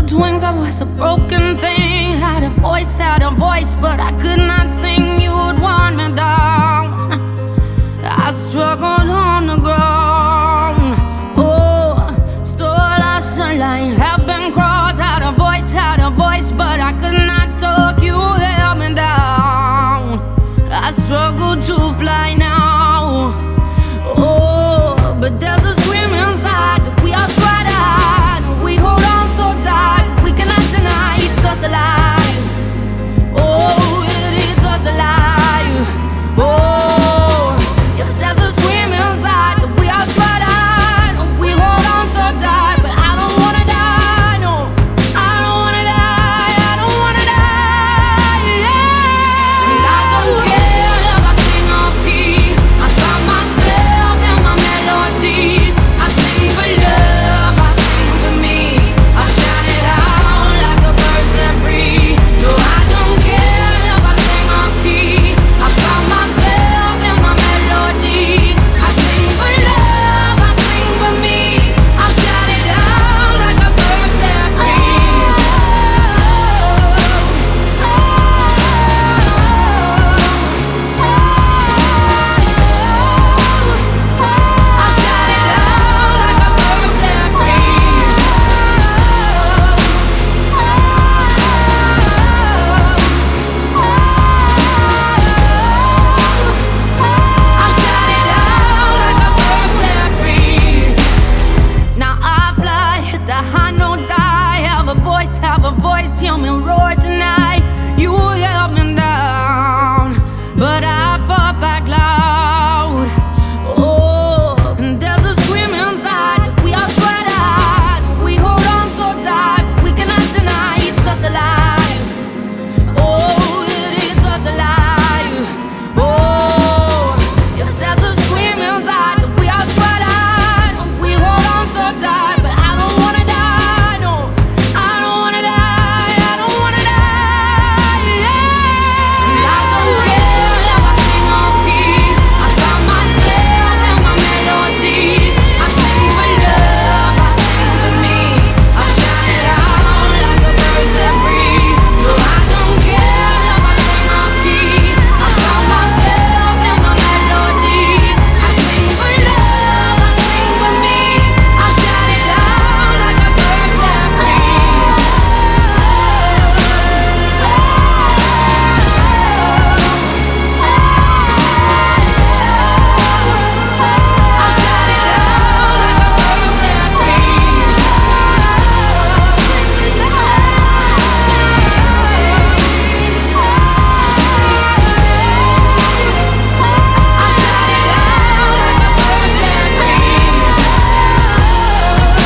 clipped wings, I was a broken thing. Had a voice, but I could not sing. You would want me down. I struggled on the ground. Oh, so lost the line, have been crossed. Had a voice, but I could not talk. You held me down. I struggle to fly now. Oh, but there's a scream inside that we are tried out. We hold on so tight, we cannot deny it's us alive. Oh, it is us alive. Oh, yes, there's a scream inside that we are tried out. We hold on so tight, but I don't wanna die. No, I don't wanna die. I don't wanna die. Yeah. And I don't care if I sing off key. I find myself in my melodies. I sing for love, I sing for me. I shout it out like a bird set free. No, I don't care if I sing off key. I find myself in my melodies. I sing for love, I sing for me. I shout it out like a bird set free. I shout it out like a bird set free. I shout it out like a bird set free. Now I fly, hit the high notes. I have a voice, hear me roar tonight.